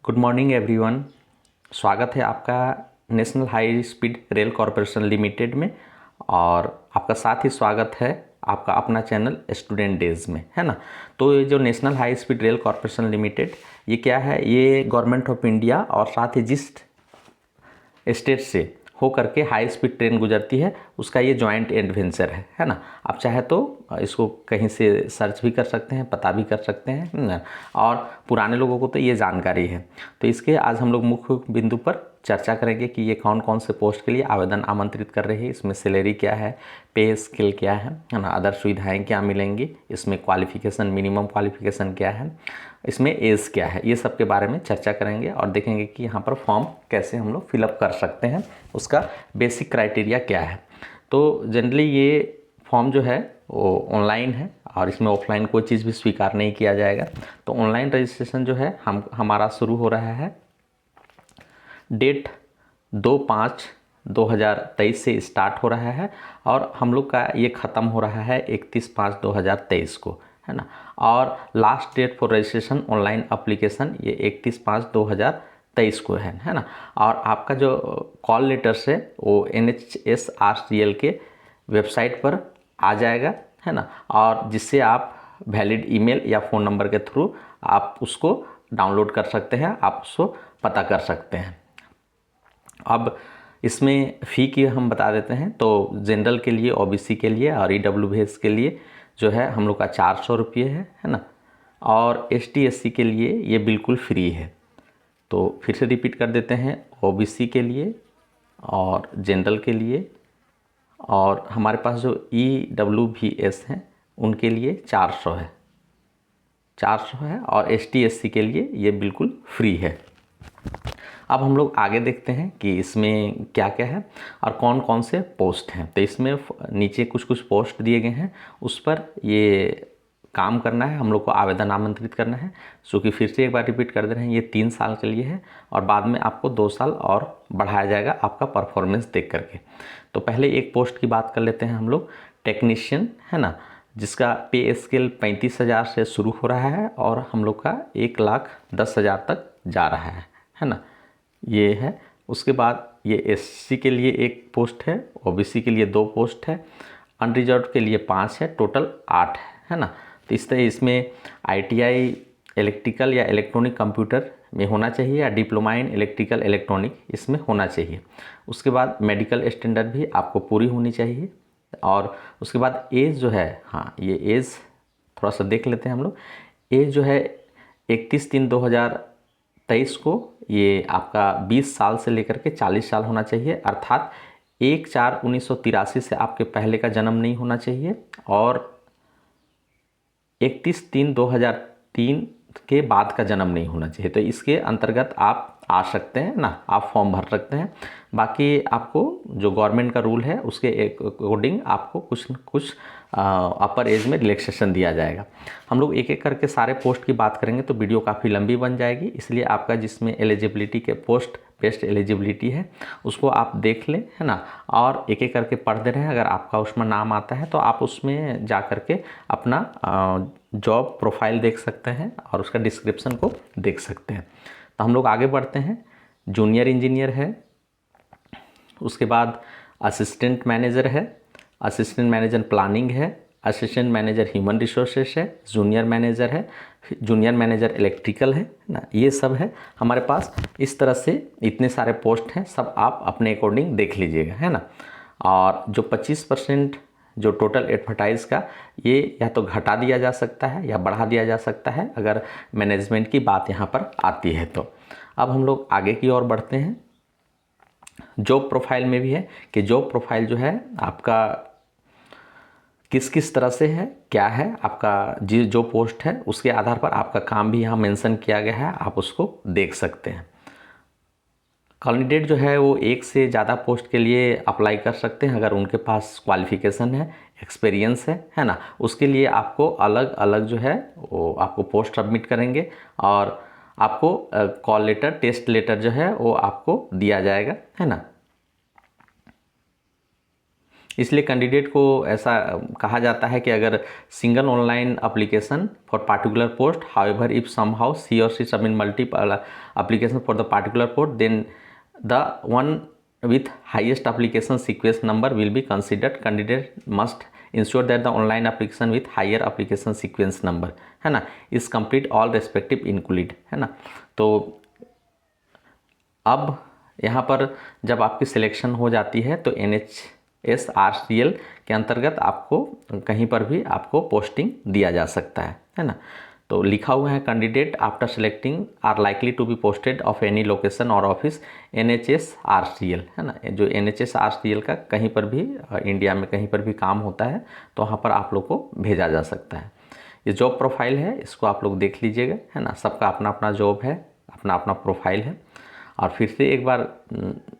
Good morning everyone. स्वागत है आपका national high speed rail corporation limited में। और आपका साथ ही स्वागत है आपका अपना चैनल स्टूडेंट डेज में, है ना। तो ये जो national high speed rail corporation limited ये क्या है, ये गवर्नमेंट ऑफ इंडिया और साथ ही जिस स्टेट से हो करके हाई स्पीड ट्रेन गुजरती है उसका ये जॉइंट एडवेंचर है ना। आप चाहे तो इसको कहीं से सर्च भी कर सकते हैं, पता भी कर सकते हैं ना। और पुराने लोगों को तो ये जानकारी है। तो इसके आज हम लोग मुख्य बिंदु पर चर्चा करेंगे कि ये कौन कौन से पोस्ट के लिए आवेदन आमंत्रित कर रही है, इसमें सैलरी क्या है, पे स्केल क्या है ना, अदर सुविधाएं क्या मिलेंगी, इसमें क्वालिफिकेशन मिनिमम क्वालिफिकेशन क्या है, इसमें एज क्या है, ये सब के बारे में चर्चा करेंगे और देखेंगे कि यहाँ पर फॉर्म कैसे हम लोग फिलअप कर सकते हैं, उसका बेसिक क्राइटेरिया क्या है। तो जनरली ये फॉर्म जो है वो ऑनलाइन है और इसमें ऑफलाइन कोई चीज़ भी स्वीकार नहीं किया जाएगा। तो ऑनलाइन रजिस्ट्रेशन जो है हमारा शुरू हो रहा है डेट 2/5/2023 से स्टार्ट हो रहा है और हम लोग का ये ख़त्म हो रहा है 31/5/2023 को, है ना। और last date for registration online application ये 31/5/2023 को है ना। और आपका जो कॉल लेटर्स है वो NHSRCL के वेबसाइट पर आ जाएगा, है ना। और जिससे आप वैलिड ईमेल या फ़ोन नंबर के थ्रू आप उसको डाउनलोड कर सकते हैं, आप उसको पता कर सकते हैं। अब इसमें फ़ी की हम बता देते हैं। तो जनरल के लिए, OBC के लिए और EWS के लिए जो है हम लोग का 400 रुपये है ना। और ST SC के लिए ये बिल्कुल फ्री है। तो फिर से रिपीट कर देते हैं, OBC के लिए और जनरल के लिए और हमारे पास जो EWS हैं उनके लिए 400 है और ST SC के लिए ये बिल्कुल फ्री है। अब हम लोग आगे देखते हैं कि इसमें क्या क्या है और कौन कौन से पोस्ट हैं। तो इसमें नीचे कुछ कुछ पोस्ट दिए गए हैं, उस पर ये काम करना है, हम लोग को आवेदन आमंत्रित करना है। सो कि फिर से एक बार रिपीट कर दे रहे हैं, ये 3 साल के लिए है और बाद में आपको 2 साल और बढ़ाया जाएगा आपका परफॉर्मेंस देख करके। तो पहले एक पोस्ट की बात कर लेते हैं हम लोग, टेक्नीशियन, है ना, जिसका पे स्केल 35,000 से शुरू हो रहा है और हम लोग का 1,10,000 तक जा रहा है ना। ये है। उसके बाद ये SC के लिए एक पोस्ट है, OBC के लिए 2 पोस्ट है, अनरिजर्व के लिए 5 है, टोटल 8 है ना। तो इस तरह इसमें ITI इलेक्ट्रिकल या इलेक्ट्रॉनिक कंप्यूटर में होना चाहिए या डिप्लोमा इन इलेक्ट्रिकल इलेक्ट्रॉनिक इसमें होना चाहिए। उसके बाद मेडिकल स्टैंडर्ड भी आपको पूरी होनी चाहिए। और उसके बाद एज जो है, हाँ ये एज थोड़ा सा देख लेते हैं हम लोग। एज जो है 31/3/2023 को ये आपका 20 साल से लेकर के 40 साल होना चाहिए, अर्थात 1/4/1983 से आपके पहले का जन्म नहीं होना चाहिए और 31/3/2003 के बाद का जन्म नहीं होना चाहिए। तो इसके अंतर्गत आप आ सकते हैं ना, आप फॉर्म भर सकते हैं। बाकी आपको जो गवर्नमेंट का रूल है उसके अकॉर्डिंग आपको कुछ न कुछ अपर एज में रिलैक्सेशन दिया जाएगा। हम लोग एक एक करके सारे पोस्ट की बात करेंगे तो वीडियो काफ़ी लंबी बन जाएगी, इसलिए आपका जिसमें एलिजिबिलिटी के पोस्ट बेस्ट एलिजिबिलिटी है उसको आप देख लें, है ना। और एक एक करके पढ़ दे रहे हैं, अगर आपका उसमें नाम आता है तो आप उसमें जा करके अपना जॉब प्रोफाइल देख सकते हैं और उसका डिस्क्रिप्शन को देख सकते हैं। तो हम लोग आगे बढ़ते हैं। जूनियर इंजीनियर है, उसके बाद असिस्टेंट मैनेजर है, असिस्टेंट मैनेजर प्लानिंग है, असिस्टेंट मैनेजर ह्यूमन रिसोर्सेस है, जूनियर मैनेजर है, जूनियर मैनेजर इलेक्ट्रिकल है ना। ये सब है हमारे पास। इस तरह से इतने सारे पोस्ट हैं, सब आप अपने अकॉर्डिंग देख लीजिएगा, है ना। और जो 25% जो टोटल एडवर्टाइज का, ये या तो घटा दिया जा सकता है या बढ़ा दिया जा सकता है अगर मैनेजमेंट की बात यहाँ पर आती है। तो अब हम लोग आगे की ओर बढ़ते हैं। जॉब प्रोफाइल में भी है कि जॉब प्रोफाइल जो है आपका किस किस तरह से है, क्या है आपका जो पोस्ट है उसके आधार पर आपका काम भी यहाँ मेंशन किया गया है, आप उसको देख सकते हैं। कैंडिडेट जो है वो एक से ज़्यादा पोस्ट के लिए अप्लाई कर सकते हैं अगर उनके पास क्वालिफ़िकेशन है, एक्सपीरियंस है ना। उसके लिए आपको अलग अलग जो है वो आपको पोस्ट सबमिट करेंगे और आपको कॉल लेटर, टेस्ट लेटर जो है वो आपको दिया जाएगा, है ना। इसलिए कैंडिडेट को ऐसा कहा जाता है कि अगर single online application for particular post, however if somehow सी और सी submit multiple application for the particular post, then the one with highest application sequence number will be considered. Candidate must ensure that the online application with higher application sequence number है ना is complete all respective include है ना। तो अब यहाँ पर जब आपकी सिलेक्शन हो जाती है तो NHS-RCL के अंतर्गत आपको कहीं पर भी आपको पोस्टिंग दिया जा सकता है ना। तो लिखा हुआ है candidate after selecting are likely to be posted of any location और ऑफिस NHS-RCL है ना। जो NHS-RCL का कहीं पर भी इंडिया में कहीं पर भी काम होता है तो वहाँ पर आप लोग को भेजा जा सकता है। ये जॉब प्रोफाइल है, इसको आप लोग देख लीजिएगा है ना। सबका अपना अपना जॉब है, अपना अपना प्रोफाइल है। और फिर से एक बार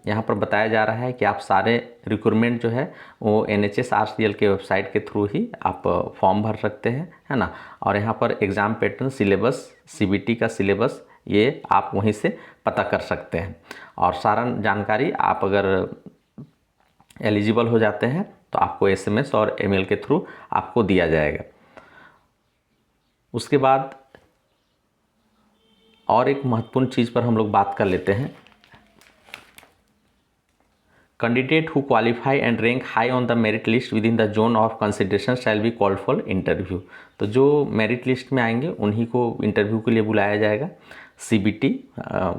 यहाँ पर बताया जा रहा है कि आप सारे रिक्रूटमेंट जो है वो NHS-RCL के वेबसाइट के थ्रू ही आप फॉर्म भर सकते हैं है ना। और यहाँ पर एग्ज़ाम पैटर्न, सिलेबस, CBT का सिलेबस ये आप वहीं से पता कर सकते हैं। और सारा जानकारी आप अगर एलिजिबल हो जाते हैं तो आपको SMS और email के थ्रू आपको दिया जाएगा। उसके बाद और एक महत्वपूर्ण चीज़ पर हम लोग बात कर लेते हैं। Candidate who qualify and rank high on the merit list with in the zone of consideration shall be called for interview. तो जो मेरिट लिस्ट में आएंगे उन्हीं को इंटरव्यू के लिए बुलाया जाएगा, CBT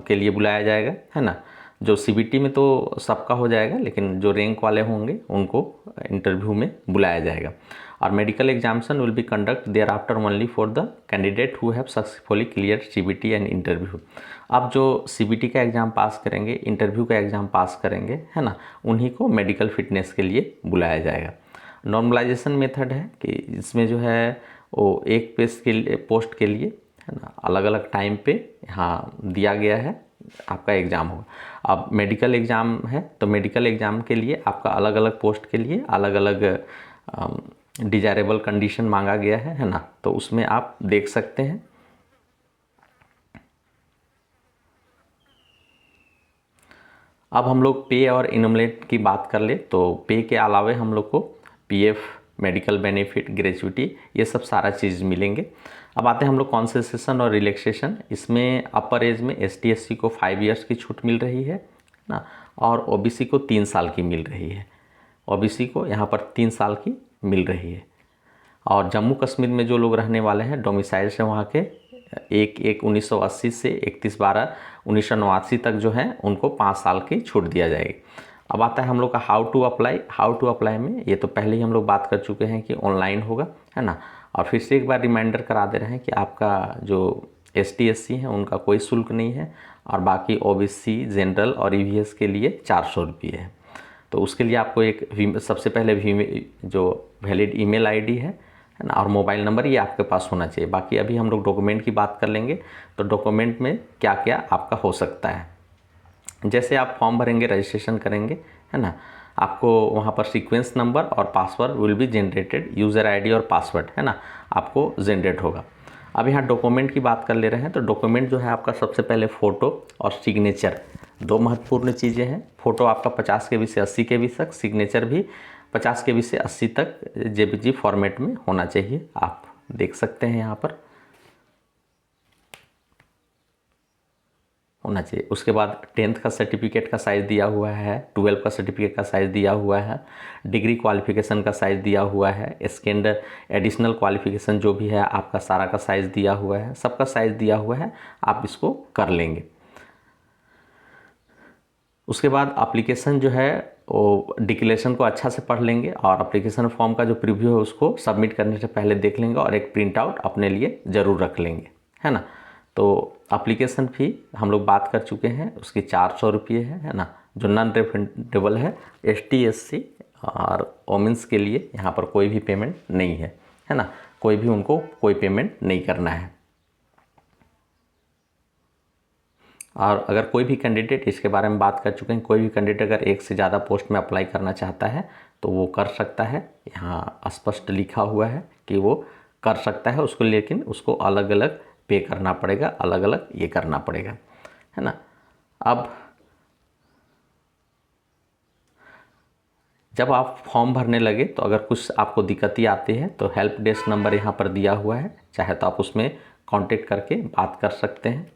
के लिए बुलाया जाएगा है ना। जो CBT में तो सबका हो जाएगा, लेकिन जो रैंक वाले होंगे उनको इंटरव्यू में बुलाया जाएगा। और medical examination will be conduct their after only for the candidate who have successfully clear CBT and interview. अब जो CBT का एग्ज़ाम पास करेंगे, इंटरव्यू का एग्ज़ाम पास करेंगे है ना, उन्हीं को मेडिकल फिटनेस के लिए बुलाया जाएगा। नॉर्मलाइजेशन मेथड है कि इसमें जो है वो एक पोस्ट के लिए है ना अलग अलग टाइम पे यहाँ दिया गया है आपका एग्ज़ाम होगा। अब मेडिकल एग्ज़ाम है तो मेडिकल एग्ज़ाम के लिए आपका अलग अलग पोस्ट के लिए अलग अलग डिजायरेबल कंडीशन मांगा गया है ना। तो उसमें आप देख सकते हैं। अब हम लोग पे और इनमलेट की बात कर ले तो पे के अलावे हम लोग को PF, मेडिकल बेनिफिट, ग्रेजुइटी, ये सब सारा चीज़ मिलेंगे। अब आते हैं हम लोग कॉन्सेशन और रिलैक्सेशन। इसमें अपर एज में ST SC को 5 इयर्स की छूट मिल रही है ना, और OBC को 3 साल की मिल रही है। OBC को यहाँ पर 3 साल की मिल रही है। और जम्मू कश्मीर में जो लोग रहने वाले हैं डोमिसाइल से वहाँ के 1/1/1980 से 31/12/1989 तक जो है उनको 5 साल की छूट दिया जाएगी। अब आता है हम लोग का how to apply. How to apply में ये तो पहले ही हम लोग बात कर चुके हैं कि ऑनलाइन होगा है ना। और फिर से एक बार रिमाइंडर करा दे रहे हैं कि आपका जो ST SC है उनका कोई शुल्क नहीं है, और बाकी OBC, जनरल और EVS के लिए 400 रुपये है। तो उसके लिए आपको एक सबसे पहले जो वैलिड ईमेल ID है ना, और मोबाइल नंबर ये आपके पास होना चाहिए। बाकी अभी हम लोग डॉक्यूमेंट की बात कर लेंगे। तो डॉक्यूमेंट में क्या क्या आपका हो सकता है, जैसे आप फॉर्म भरेंगे, रजिस्ट्रेशन करेंगे है ना, आपको वहाँ पर सीक्वेंस नंबर और password will be generated, user ID और पासवर्ड है ना आपको जनरेट होगा। अब यहाँ डॉक्यूमेंट की बात कर ले रहे हैं। तो डॉक्यूमेंट जो है आपका सबसे पहले फ़ोटो और सिग्नेचर, दो महत्वपूर्ण चीज़ें हैं। फ़ोटो आपका 50 KB से 80 KB तक, सिग्नेचर भी 50 KB से 80 तक JPG फॉर्मेट में होना चाहिए। आप देख सकते हैं यहाँ पर होना चाहिए। उसके बाद 10th का सर्टिफिकेट का साइज़ दिया हुआ है, 12 का सर्टिफिकेट का साइज़ दिया हुआ है, डिग्री क्वालिफिकेशन का साइज़ दिया हुआ है, स्कैंड एडिशनल क्वालिफिकेशन जो भी है आपका सारा का साइज़ दिया हुआ है, सबका साइज़ दिया हुआ है, आप इसको कर लेंगे। उसके बाद एप्लीकेशन जो है वो डिक्लेरेशन को अच्छा से पढ़ लेंगे, और एप्लीकेशन फॉर्म का जो प्रीव्यू है उसको सबमिट करने से पहले देख लेंगे, और एक प्रिंट आउट अपने लिए ज़रूर रख लेंगे है ना। तो एप्लीकेशन फ़ी हम लोग बात कर चुके हैं, उसकी 400 रुपये है ना, जो नॉन रिफंडेबल है। ST SC और वोमेंस के लिए यहाँ पर कोई भी पेमेंट नहीं है ना, कोई भी उनको कोई पेमेंट नहीं करना है। और अगर कोई भी कैंडिडेट, इसके बारे में बात कर चुके हैं, कोई भी कैंडिडेट अगर एक से ज़्यादा पोस्ट में अप्लाई करना चाहता है तो वो कर सकता है। यहाँ स्पष्ट लिखा हुआ है कि वो कर सकता है उसको, लेकिन उसको अलग अलग पे करना पड़ेगा, अलग अलग ये करना पड़ेगा है ना। अब जब आप फॉर्म भरने लगे तो अगर कुछ आपको दिक्कतें आती है तो हेल्प डेस्क नंबर यहाँ पर दिया हुआ है, चाहे तो आप उसमें कांटेक्ट करके बात कर सकते हैं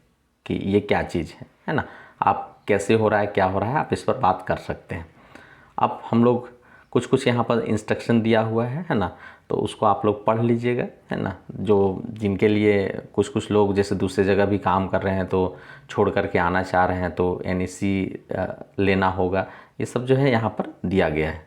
कि ये क्या चीज़ है ना, आप कैसे हो रहा है, क्या हो रहा है, आप इस पर बात कर सकते हैं। अब हम लोग कुछ यहाँ पर इंस्ट्रक्शन दिया हुआ है ना, तो उसको आप लोग पढ़ लीजिएगा, है ना। जो जिनके लिए कुछ लोग जैसे दूसरे जगह भी काम कर रहे हैं तो छोड़ करके आना चाह रहे हैं तो NEC लेना होगा, ये सब जो है यहाँ पर दिया गया है।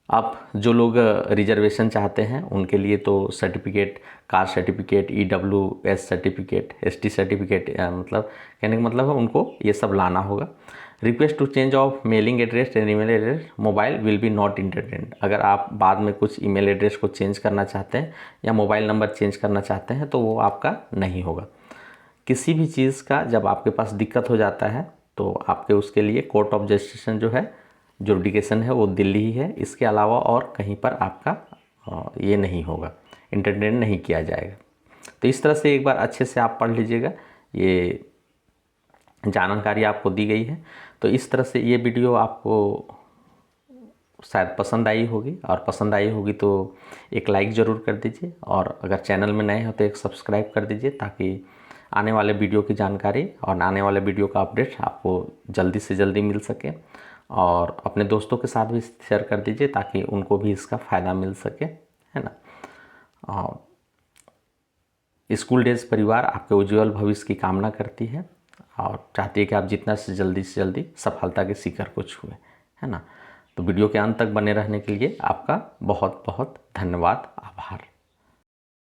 आप जो लोग रिजर्वेशन चाहते हैं उनके लिए तो certificate, caste certificate, EWS certificate, ST certificate, मतलब कहने का मतलब है उनको ये सब लाना होगा। Request to change of mailing address and email address mobile will be not entertained. अगर आप बाद में कुछ ईमेल एड्रेस को चेंज करना चाहते हैं या मोबाइल नंबर चेंज करना चाहते हैं तो वो आपका नहीं होगा। किसी भी चीज़ का जब आपके पास दिक्कत हो जाता है तो आपके उसके लिए कोर्ट ऑफ जस्टिस जो है, जुडिकेशन है, वो दिल्ली ही है। इसके अलावा और कहीं पर आपका ये नहीं होगा, इंटरटेन नहीं किया जाएगा। तो इस तरह से एक बार अच्छे से आप पढ़ लीजिएगा, ये जानकारी आपको दी गई है। तो इस तरह से ये वीडियो आपको शायद पसंद आई होगी, और पसंद आई होगी तो एक लाइक ज़रूर कर दीजिए, और अगर चैनल में नए हो तो एक सब्सक्राइब कर दीजिए, ताकि आने वाले वीडियो की जानकारी और आने वाले वीडियो का अपडेट आपको जल्दी से जल्दी मिल सके। और अपने दोस्तों के साथ भी शेयर कर दीजिए ताकि उनको भी इसका फ़ायदा मिल सके, है ना। और स्कूल डेज परिवार आपके उज्जवल भविष्य की कामना करती है और चाहती है कि आप जितना से जल्दी सफलता के शिखर को छुएं, है ना। तो वीडियो के अंत तक बने रहने के लिए आपका बहुत बहुत धन्यवाद, आभार।